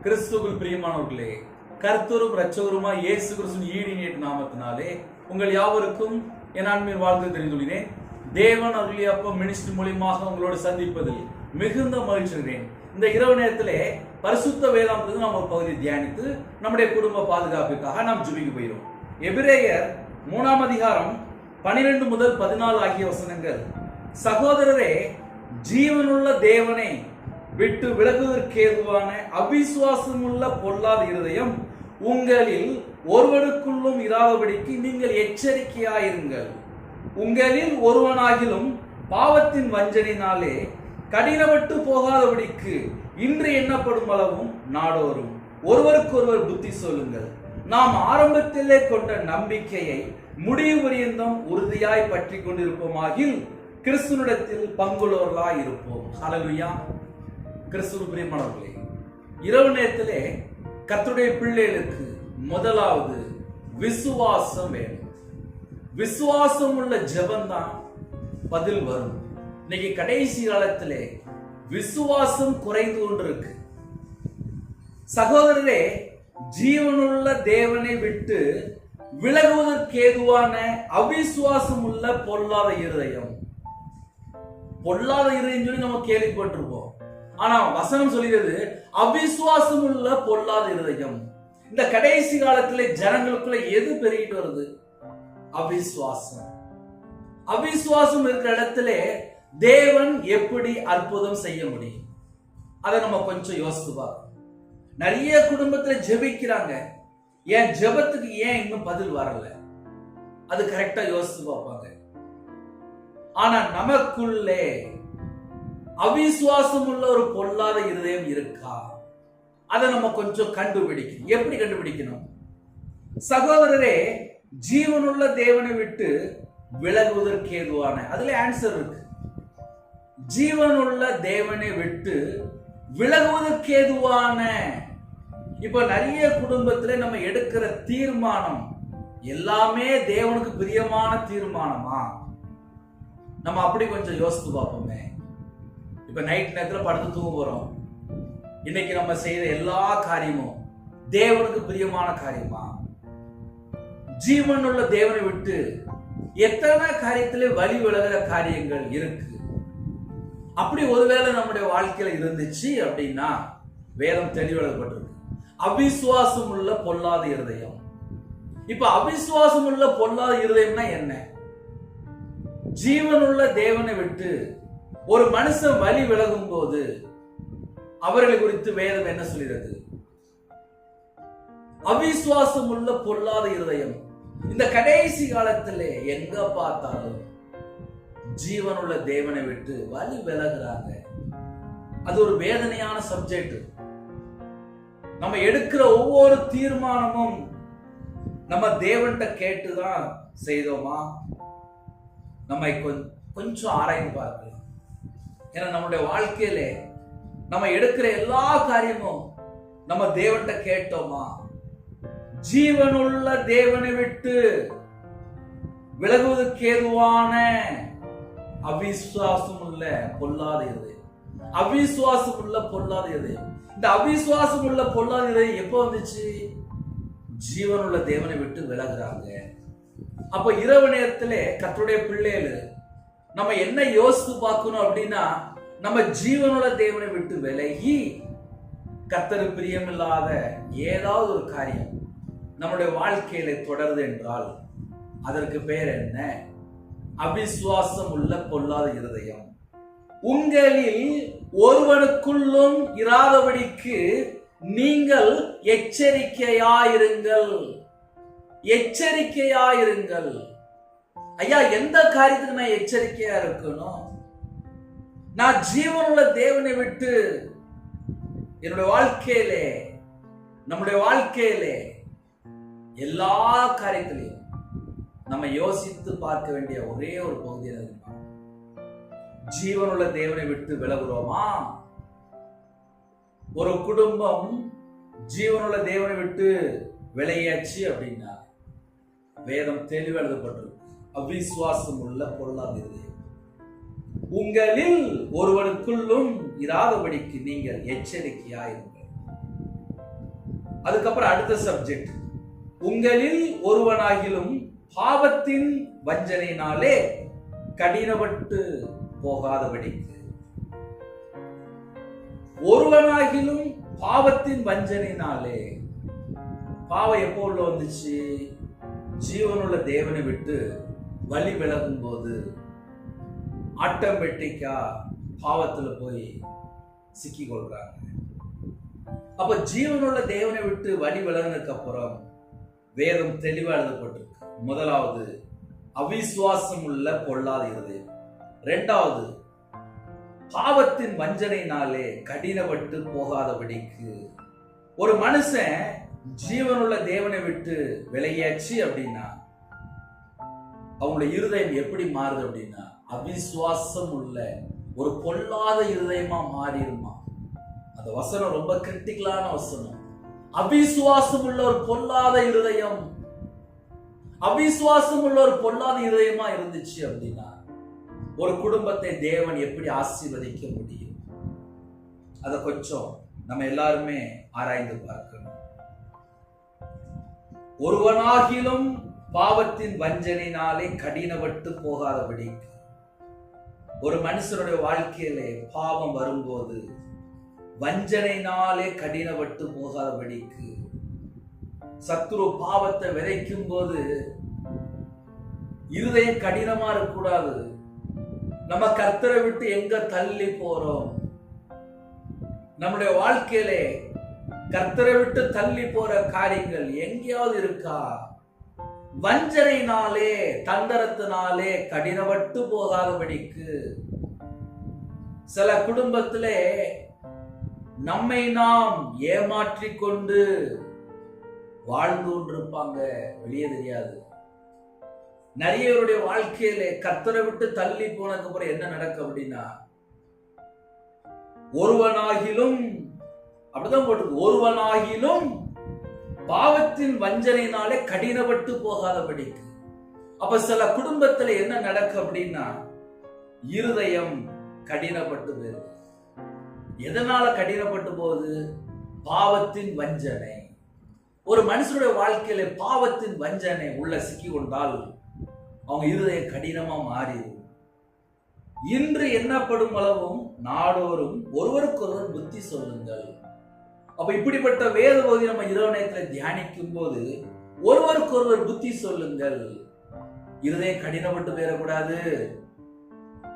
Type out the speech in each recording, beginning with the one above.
கிறிஸ்துவுக்குள் பிரியமானவர்களே, கர்த்தரும் இரட்சகருமாய் இயேசு கிறிஸ்துவின் ஈடினேட் நாமத்தினாலே உங்கள் யாவருக்கும் என் அன்பின் வாழ்த்து தெரிந்துள்ளேன். தேவன் அருளிய அப்பம் மினிஸ்ட்ரி மூலியமாக உங்களோடு சந்திப்பதில் மிகுந்த மகிழ்ச்சி அடைகிறேன். இந்த இரவு நேரத்திலே பரிசுத்த வேதாந்தத்தில் நாம் ஒரு பகுதி தியானித்து நம்முடைய குடும்ப பாதுகாப்புக்காக நாம் ஜெபிக்க போகிறோம். எபிரேயர் 3 அதிகாரம் 12 முதல் 14 ஆகிய வசனங்கள். சகோதரரே, ஜீவனுள்ள தேவனை விட்டு விலகுவதற்கேதுவான அவிசுவாசமுள்ள பொல்லாத இருதயம் உங்களில் ஒருவருக்குள்ளும் இராதபடிக்கு நீங்கள் எச்சரிக்கையாயிருங்கள். உங்களில் ஒருவனாகிலும் பாவத்தின் வஞ்சனையினாலே கடினப்பட்டு போகாதபடிக்கு இன்று எண்ணப்படும் அளவும் நாடோறும் ஒருவருக்கொருவர் புத்தி சொல்லுங்கள். நாம் ஆரம்பத்திலே கொண்ட நம்பிக்கையை முடிவு பரியந்தம் உறுதியாய் பற்றி கொண்டிருப்போமாகில் கிறிஸ்துவினிடத்தில் பங்குள்ளவர்களாய் இருப்போம். ஹல்லேலூயா. கிறிஸ்துவ பிரியமானவர்களே, இரவு நேரத்திலே கர்த்தருடைய பிள்ளைகளுக்கு முதலாவது விசுவாசம் வேணும். விசுவாசம் உள்ள ஜெபம்தான் பதில் வரும். இன்னைக்கு கடைசி காலத்திலே விசுவாசம் குறைந்து கொண்டிருக்கு. சகோதரரே, ஜீவனுள்ள தேவனை விட்டு விலகுவதற்கேதுவான அவிசுவாசம் உள்ள பொல்லாத இருதயம். பொல்லாத இருதயம் சொல்லி நம்ம கேள்விப்பட்டிருப்போம். ஆனா வசனம் சொல்கிறது அவிசுவாசம் உள்ள பொல்லாத இருதயம். இந்த கடைசி காலத்திலே ஜனங்களுக்குள்ள எது பெருகிட்டு வருது? அவிசுவாசம். அவிசுவாசம் இருக்கிற இடத்திலே தேவன் எப்படி அற்புதம் செய்ய முடியும்? அதை நம்ம கொஞ்சம் யோசித்து பார்க்கணும். நிறைய குடும்பத்துல ஜெபிக்கிறாங்க, ஏன் ஜெபத்துக்கு ஏன் இன்னும் பதில் வரல? அது கரெக்டா யோசித்து பார்ப்பாங்க. ஆனா நமக்குள்ளே அவிசுவாசம் உள்ள ஒரு பொல்லாத இருதயம் இருக்கா? அதை நம்ம கொஞ்சம் கண்டுபிடிக்கணும். எப்படி கண்டுபிடிக்கணும்? சகோதரரே, ஜீவனுள்ள தேவனை விட்டு விலகுவதற்கு ஏதுவான, அதுல ஆன்சர் இருக்கு. ஜீவனுள்ள தேவனை விட்டு விலகுவதற்கு ஏதுவான. இப்ப நிறைய குடும்பத்துல நம்ம எடுக்கிற தீர்மானம் எல்லாமே தேவனுக்கு பிரியமான தீர்மானமா? நம்ம அப்படி கொஞ்சம் யோசித்து பார்ப்போமே. இப்ப நைட் நேரத்துல படுத்து தூங்க போறோம். இன்னைக்கு நம்ம செய்த எல்லா காரியமும் தேவனுக்கு பிரியமான காரியமா? ஜீவனுள்ள தேவனை விட்டு எத்தனை காரியத்திலே வழி விலகிற காரியங்கள் இருக்கு. அப்படி ஒருவேளை நம்முடைய வாழ்க்கையில இருந்துச்சு அப்படின்னா வேதம் தெளிவெழுதப்பட்டிருக்கு. அவிசுவாசம் உள்ள பொல்லாத இருதயம். இப்ப அவிசுவாசம் உள்ள பொல்லாத இருதயம்னா என்ன? ஜீவனுள்ள தேவனை விட்டு ஒரு மனுஷன் வழி விலகும் போது அவர்களை குறித்து வேதம் என்ன சொல்கிறது? அவிசுவாசம் உள்ள பொல்லாத இருதயம். இந்த கடைசி காலத்திலே எங்க பார்த்தாலும் ஜீவனுள்ள தேவனை விட்டு வழி விலகுறாங்க. அது ஒரு வேதனையான சப்ஜெக்ட். நம்ம எடுக்கிற ஒவ்வொரு தீர்மானமும் நம்ம தேவன்கிட்ட கேட்டுதான் செய்தோமா? நம்ம கொஞ்சம் ஆராய்ந்து பார்க்கலாம். ஏன்னா நம்முடைய வாழ்க்கையில நம்ம எடுக்கிற எல்லா காரியமும் நம்ம தேவன்கிட்ட கேட்டோமா? ஜீவனுள்ள தேவனை விட்டு விலகுவதற்கு ஏதுவான அவிசுவாசம் உள்ள பொல்லாத இருதயம். அவிசுவாசம் உள்ள பொல்லாத இருதயம். இந்த அவிசுவாசம் உள்ள பொல்லாத இருதயம் எப்ப வந்துச்சு? ஜீவனுள்ள தேவனை விட்டு விலகுறாங்க. அப்ப இரவு நேரத்திலே கர்த்தருடைய பிள்ளைகள் நம்ம என்ன யோசித்து பார்க்கணும் அப்படின்னா, நம்ம ஜீவனுள்ள தேவனை விட்டு விலகி கர்த்தருக்கு பிரியமில்லாத ஏதாவது ஒரு காரியம் நம்முடைய வாழ்க்கையில தொடருது என்றால் அதற்கு பெயர் என்ன? அவிசுவாசம் உள்ள பொல்லாத இருதயம். உங்களில் ஒருவனுக்குள்ளும் இராதபடிக்கு நீங்கள் எச்சரிக்கையாயிருங்கள். எச்சரிக்கையாயிருங்கள். ஐயா, எந்த காரியத்துக்கு நான் எச்சரிக்கையா இருக்கணும்? நான் ஜீவனுள்ள தேவனை விட்டு என்னுடைய வாழ்க்கையிலே, நம்முடைய வாழ்க்கையிலே எல்லா காரியத்திலையும் நம்ம யோசித்து பார்க்க வேண்டிய ஒரே ஒரு பகுதி என்ன? ஜீவனுள்ள தேவனை விட்டு விலகுறோமா? ஒரு குடும்பம் ஜீவனுள்ள தேவனை விட்டு விலகியாச்சு அப்படின்னா வேதம் தெளிவு எழுதப்பட்டிருக்கு. அவிசுவாசம் உள்ள பொல்லாத இருதயம். உங்களில் ஒருவனுக்குள்ளும் இராதபடிக்கு நீங்கள் எச்சரிக்கையாயிருங்கள். அதுக்கப்புறம் அடுத்த சப்ஜெக்ட், உங்களில் ஒருவனாகிலும் பாவத்தின் வஞ்சனையினாலே கடினப்பட்டு போகாதபடிக்கு. ஒருவனாகிலும் பாவத்தின் வஞ்சனையினாலே. பாவம் எப்போ உள்ள வந்துச்சு? ஜீவனுள்ள தேவனை விட்டு வழி விலகும் போது ஆட்டோமேட்டிக்கா பாவத்துல போய் சிக்கி கொள்றாங்க. அப்ப ஜீவனுள்ள தேவனை விட்டு வழி விலகினதுக்கு அப்புறம் வேதம் தெளிவா எழுதப்பட்டிருக்கு. முதலாவது, அவிசுவாசம் உள்ள பொல்லாத இருதயம். இரண்டாவது, பாவத்தின் வஞ்சனையினாலே கடினப்பட்டு போகாதபடிக்கு. ஒரு மனுஷன் ஜீவனுள்ள தேவனை விட்டு விலகியாச்சு அப்படின்னா அவங்களுடைய இருதயம் எப்படி மாறுது அப்படின்னா அவிசுவாசம் உள்ள ஒரு பொல்லாத இருதயமா மாறிடுமா. அந்த வசனம் ரொம்ப கிரிட்டிக்கலான வசனம். அவிசுவாசம் உள்ள ஒரு பொல்லாத இருதயம், அவிசுவாசம் உள்ள ஒரு பொல்லாத இருதயமா இருந்துச்சு அப்படின்னா ஒரு குடும்பத்தை தேவன் எப்படி ஆசீர்வதிக்க முடியும்? அதை கொஞ்சம் நம்ம எல்லாருமே ஆராய்ந்து பார்க்கணும். ஒருவனாகிலும் பாவத்தின் வஞ்சனையினாலே கடினப்பட்டு போகாதபடிக்கு. ஒரு மனுஷனுடைய வாழ்க்கையிலே பாவம் வரும்போது வஞ்சனையினாலே கடினப்பட்டு போகாதபடிக்கு. சத்துரு பாவத்தை விதைக்கும் போது இருதயம் கடினமா இருக்கக்கூடாது. நம்ம கர்த்தரை விட்டு எங்க தள்ளி போறோம்? நம்முடைய வாழ்க்கையிலே கர்த்தரை விட்டு தள்ளி போற காரியங்கள் எங்கேயாவது இருக்கா? வஞ்சனையினாலே தந்திரத்தினாலே கடினப்பட்டு போகாதபடிக்கு. சில குடும்பத்திலே நம்மை நாம் ஏமாற்றிக் கொண்டு வாழ்ந்து கொண்டிருப்பாங்க, வெளியே தெரியாது. நிறையவருடைய வாழ்க்கையில கர்த்தரை விட்டு தள்ளி போனதுக்கு அப்புறம் என்ன நடக்கும் அப்படின்னா ஒருவனாகிலும், அப்படிதான் போட்டு, ஒருவனாகிலும் பாவத்தின் வஞ்சனையினாலே கடினப்பட்டு போகாதபடிக்கு. அப்ப சில குடும்பத்துல என்ன நடக்கும் அப்படின்னா இருதயம் கடினப்பட்டு போகுது. எதனால கடினப்பட்டு போகுது? பாவத்தின் வஞ்சனை. ஒரு மனுஷனுடைய வாழ்க்கையில பாவத்தின் வஞ்சனை உள்ள சிக்கி கொண்டால் அவங்க இருதயம் கடினமா மாறிடும். இன்று எண்ணப்படும் அளவும் நாடோறும் ஒருவருக்கொருவர் புத்தி சொல்லுங்கள். அப்ப இப்படிப்பட்ட வேத பகுதி நம்ம இரவு நேரத்தில் தியானிக்கும் போது ஒருவருக்கொருவர் புத்தி சொல்லுங்கள். இருதயம் கடினப்பட்டு போயிடக்கூடாது,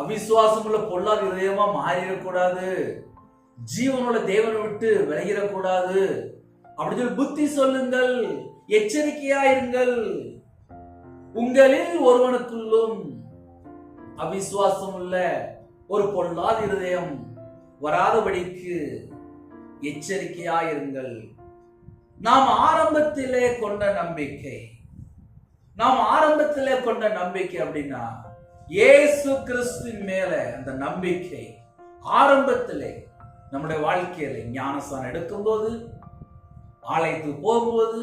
அவிசுவாசம் உள்ள பொல்லாத இருதயமா மாறிடக்கூடாது, ஜீவனுள்ள தேவனை விட்டு விலகிடக்கூடாது. அப்படி சொல்லி புத்தி சொல்லுங்கள், எச்சரிக்கையாயிருங்கள். உங்களில் ஒருவனுக்குள்ளும் அவிசுவாசம் உள்ள ஒரு பொல்லாத இருதயம் வராதபடிக்கு எச்சரிக்கையாயிருங்கள். நாம் ஆரம்பத்திலே கொண்ட நம்பிக்கை, நாம் ஆரம்பத்திலே கொண்ட நம்பிக்கை அப்படின்னா இயேசு கிறிஸ்துவின் மேல அந்த நம்பிக்கை ஆரம்பத்திலே நம்முடைய வாழ்க்கையில ஞானஸ்நானம் எடுக்கும் போது, ஆலயத்துக்கு போகும்போது,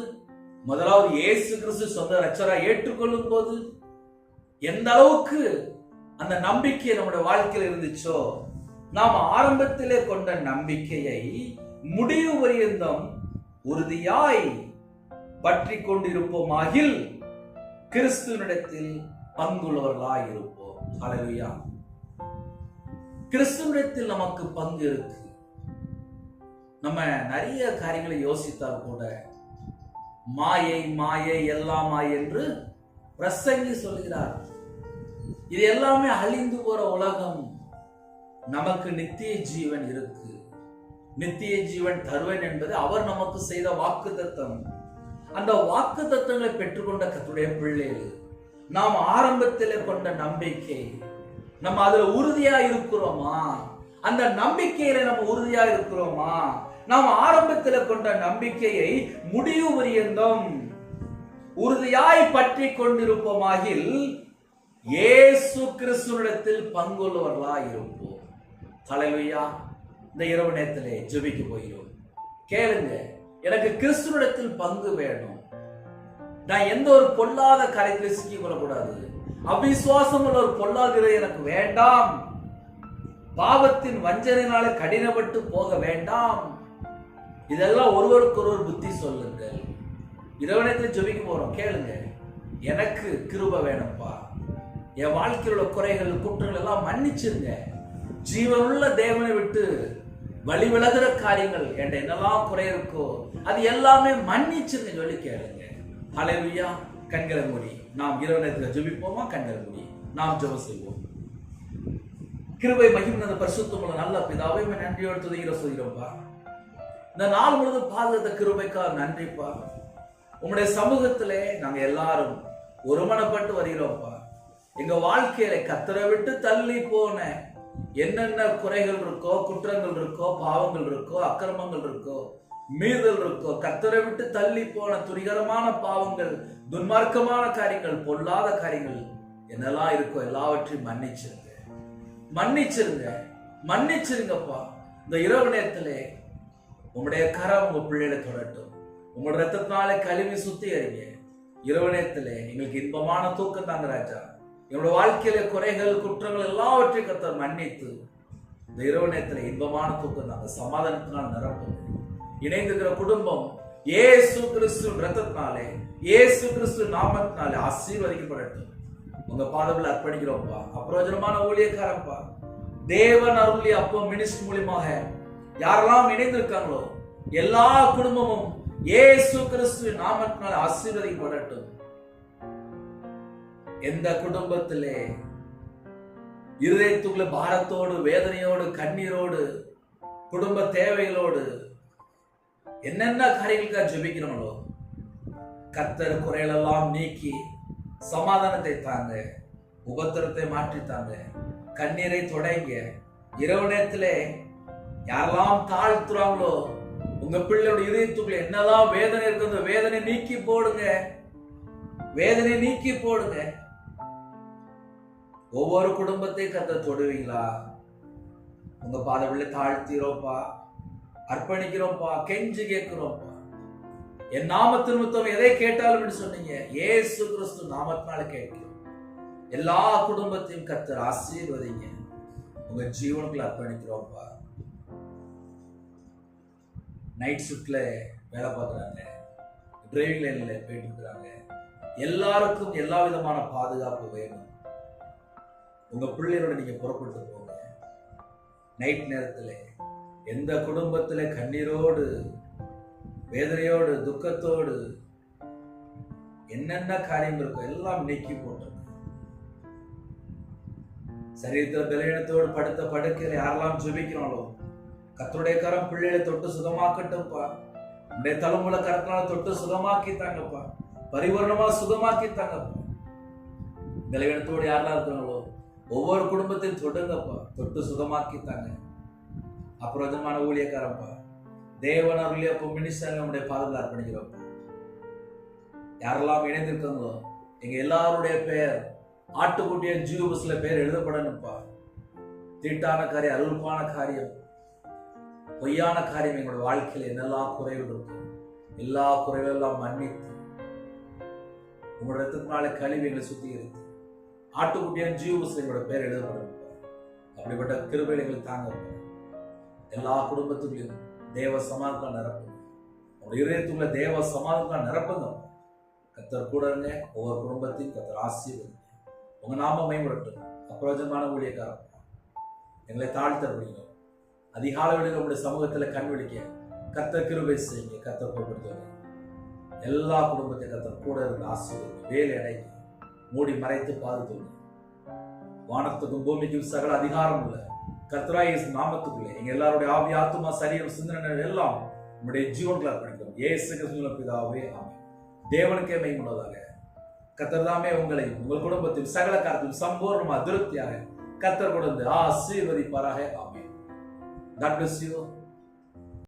முதலாவது இயேசு கிறிஸ்து சொந்த ரட்சகரா ஏற்றுக்கொள்ளும் போது எந்த அளவுக்கு அந்த நம்பிக்கை நம்முடைய வாழ்க்கையில் இருந்துச்சோ, நாம் ஆரம்பத்திலே கொண்ட நம்பிக்கையை முடிவு பரியந்தம் உறுதியாய் பற்றி கொண்டிருப்போமாகில் கிறிஸ்துவனிடத்தில் பங்குள்ளவர்களாய் இருப்போம். ஹல்லேலூயா. கிறிஸ்துவனிடத்தில் நமக்கு பங்கு இருக்கு. நம்ம நிறைய காரியங்களை யோசித்தால் கூட மாயை மாயை எல்லாம் மாயை என்று பிரசங்கி சொல்கிறார். இது எல்லாமே அழிந்து போற உலகம். நமக்கு நித்திய ஜீவன் இருக்கு. நித்திய ஜீவன் தருவேன் என்பது அவர் நமக்கு செய்த வாக்குத்தத்தம். அந்த வாக்குத்தத்தங்களை பெற்றுக்கொண்ட கர்த்தருடைய பிள்ளைகள் நாம் ஆரம்பத்திலே கொண்ட நம்பிக்கை, நம்ம அதுல உறுதியா இருக்கிறோமா? அந்த நம்பிக்கையில நம்ம உறுதியா இருக்கிறோமா? நாம் ஆரம்பத்தில் கொண்ட நம்பிக்கையை முடிவு பரியந்தம் உறுதியாய் பற்றி கொண்டிருப்போமாகில் இயேசு கிறிஸ்துவிடத்தில் பங்குள்ளவர்களாய் இருப்போம். ஹல்லேலூயா. இந்த இரவு நேரத்திலே ஜெபிக்க போகிறோம். கேளுங்க, எனக்கு கிறிஸ்துவிடத்தில் பங்கு வேணும். நான் எந்த ஒரு பொல்லாத காரியத்தில் சிக்கிக் கொள்ளக்கூடாது. அவிசுவாசம் உள்ள ஒரு பொல்லாத எனக்கு வேண்டாம். பாவத்தின் வஞ்சனையினால கடினப்பட்டு போக வேண்டாம். இதெல்லாம் ஒருவருக்கு ஒருவர் புத்தி சொல்லுங்கள். இரவு நேரத்தில் ஜெபிக்க போறோம், கேளுங்க. எனக்கு கிருபை வேணும்ப்பா, என் வாழ்க்கையில் உள்ள குறைகள் குற்றங்கள் எல்லாம் மன்னிச்சிருங்க. ஜீவனுள்ள தேவனை விட்டு வழி விலகுற காரியங்கள் என்கிட்ட என்னெல்லாம் குறை இருக்கோ அது எல்லாமே மன்னிச்சிருங்க சொல்லி கேளுங்க. ஹல்லேலூயா. கண்களை மூடி நாம் இரவு நேரத்தில் ஜெபிப்போமா? கண்களை மூடி நாம் ஜெபம் செய்வோம். கிருபை மகிமை பரிசுத்தமுள்ள நல்ல பிதாவே, நன்றியோடு துதிக்கிற சொல்கிறோம்ப்பா. இந்த நாள் முழுவதும் பாதுகாத்த கிருபைக்காக நன்றிப்பா. உங்களுடைய சமூகத்திலே நாங்க எல்லாரும் ஒருமனப்பட்டு வருகிறோம்ப்பா. எங்க வாழ்க்கையில கர்த்தரை விட்டு தள்ளி போன என்னென்ன குறைகள் இருக்கோ, குற்றங்கள் இருக்கோ, பாவங்கள் இருக்கோ, அக்கிரமங்கள் இருக்கோ, மீறல் இருக்கோ, கர்த்தரை விட்டு தள்ளி போன துரிகரமான பாவங்கள், துன்மார்க்கமான காரியங்கள், பொல்லாத காரியங்கள் என்னெல்லாம் இருக்கோ எல்லாவற்றையும் மன்னிச்சிருங்க, மன்னிச்சிருங்க, மன்னிச்சிருங்கப்பா. இந்த இரவு நேரத்திலே உங்களுடைய கரம் உங்க பிள்ளைகளை தொடட்டும். உங்களோட ரத்தத்தினாலே கழுவி சுத்தி அறிங்க. இரவு நேரத்திலே எங்களுக்கு இன்பமான தூக்கம் தாங்க ராஜா. என்னோட வாழ்க்கையில குறைகள் குற்றங்கள் எல்லாவற்றையும் கர்த்தர் மன்னித்து இந்த இரவு நேரத்தில் இன்பமான தூக்கம் தாங்க, சமாதானத்தினால் நிரப்புங்க. இணைந்திருக்கிற குடும்பம் இயேசு கிறிஸ்து ரத்தத்தினாலே, இயேசு கிறிஸ்து நாமத்தினாலே ஆசீர்வதிக்கப்படட்டும். உங்க பாதத்தில் அர்ப்பணிக்கிறோம்ப்பா. அப்பிரயோஜனமான ஊழியக்காரப்பா, தேவன் அருளிய அப்போ மினிஸ்ட்ரி மூலியமாக யாரெல்லாம் இணைந்திருக்காங்களோ எல்லா குடும்பமும் இயேசு கிறிஸ்து நாமத்தினாலே ஆசீர்வதிக்கப்படட்டும். எந்த குடும்பத்திலே இருதயத்துக்குள்ள பாரத்தோடு, வேதனையோடு, கண்ணீரோடு, குடும்ப தேவைகளோடு என்னென்ன காரியங்களுக்காக ஜெபிக்கிறோங்களோ கர்த்தர் குறைகளெல்லாம் நீக்கி சமாதானத்தை தாங்க, உபத்திரத்தை மாற்றித்தாங்க, கண்ணீரை தொடங்க. இரவு நேரத்திலே யாரெல்லாம் தாழ்த்துறாங்களோ உங்க பிள்ளையோட இதயத்துக்குள்ள என்னதான் வேதனை இருக்கிறதோ வேதனை நீக்கி போடுங்க, வேதனை நீக்கி போடுங்க. ஒவ்வொரு குடும்பத்தையும் கர்த்தர் தொடுவீங்களா? உங்க பாதவில்லை தாழ்த்திரோப்பா, அர்ப்பணிக்கிறோம்ப்பா, கெஞ்சி கேட்கிறோம்ப்பா. என் நாமத்தின் நிமித்தம் எதை கேட்டாலும் சொன்னீங்க, இயேசு கிறிஸ்து நாமத்தினால கேட்கிறோம். எல்லா குடும்பத்தையும் கர்த்தர் ஆசீர்வதிங்க. உங்க ஜீவனுக்குள்ள அர்ப்பணிக்கிறோம்ப்பா. நைட் ஷிஃப்ட்ல வேலை பார்க்குறாங்க, டிரைவிங் லைன்ல போயிட்டு இருக்கிறாங்க, எல்லாருக்கும் எல்லா விதமான பாதுகாப்பு வேணும். உங்க பிள்ளைகளோட நீங்க புறப்பட்டு போங்க. நைட் நேரத்துல எந்த குடும்பத்துல கண்ணீரோடு, வேதனையோடு, துக்கத்தோடு என்னென்ன காரியம் இருக்கோ எல்லாம் நீக்கி போட்டுருங்க. சரீரத்துல பலவீனத்தோடு படுத்த படுக்கையில யாரெல்லாம் ஜெபிக்கிறாங்களோ கர்த்தருடைய கரம் பிள்ளைகளை தொட்டு சுகமாக்கட்டும்ப்பா. உடைய தலைமுறை கரத்தினால தொட்டு சுகமாக்கித்தாங்கப்பா, பரிபூர்ணமா சுகமாக்கித்தாங்கப்பா. பலவீனத்தோடு யாரெல்லாம் இருக்கிறாங்களோ ஒவ்வொரு குடும்பத்தையும் தொடுங்கப்பா, தொட்டு சுகமாக்கித்தாங்க. அப்பிரயோஜனமான ஊழியக்காரப்பா, தேவன் அருளிய அப்போ மினிஸ்டர் நம்முடைய பாதத்தில் அர்ப்பணிக்கிறோம்ப்பா. யாரெல்லாம் இணைந்திருக்காங்களோ எங்க எல்லாருடைய பெயர் ஆட்டுக்குட்டியின் ஜீவபுஸ்ல பெயர் எழுதப்படணும்ப்பா. தீட்டான காரியம், அருள்பான காரியம், பொய்யான காரியம் எங்களோட வாழ்க்கையில் என்னெல்லாம் குறைகள் இருக்கும் எல்லா குறைகளெல்லாம் மன்னித்து உங்களோட ரத்தத்தினால கழிவு எங்களை சுத்தி இருக்கு. ஆட்டுக்குட்டியான ஜீவபுஸ்ல எங்களோட பெயர் எழுதப்படணும்ப்பா. அப்படிப்பட்ட கிருபைகளை எங்களுக்கு தாங்க. எல்லா குடும்பத்துக்குள்ளையும் தேவ சமாதானம் நிரப்புங்க. உங்களுடைய இதயத்துக்குள்ள தேவ சமாதானம் நிரப்புங்க. கர்த்தர் கூட இருங்க. ஒவ்வொரு குடும்பத்தையும் கர்த்தர் ஆசீர்வதிங்க. உங்க நாம மேம்படட்டும். அப்பிரயோஜனமான ஊழியக்காரன் எங்களை தாழ்த்தப்படுங்க. அதிகால வேளையில உங்களுடைய சமூகத்துல கண் விழிக்க கர்த்தர் கிருபை செய்யுங்க. கர்த்தர் பொறுப்படுத்துவாங்க. எல்லா குடும்பத்தையும் கர்த்தர் கூட இருந்து ஆசீர்வதிங்க. வேலை அடைங்க, மூடி மறைத்து பாதுகாத்துங்க. வானத்துக்கும் பூமிக்கும் சகல அதிகாரம் உள்ள கர்த்தராய் இயேசு நாமத்துக்குள்ளே எங்க எல்லாருடைய ஆவி, ஆத்துமா, சரீரம், சிந்தனை எல்லாம் உங்களுடைய ஜீவன்களை அர்ப்பணிக்கிறோம். இயேசு கிறிஸ்துவின் பிதாவே ஆமென். தேவனுக்கே மகிமையுள்ளதாக. கர்த்தர் தாமே உங்களை உங்கள் குடும்பத்தில் சகல காரியத்திலும் சம்பூர்ணமா திருப்தியாக கர்த்தர் கொடுத்து ஆசீர்வதிப்பாராக. ஆமென். God bless you.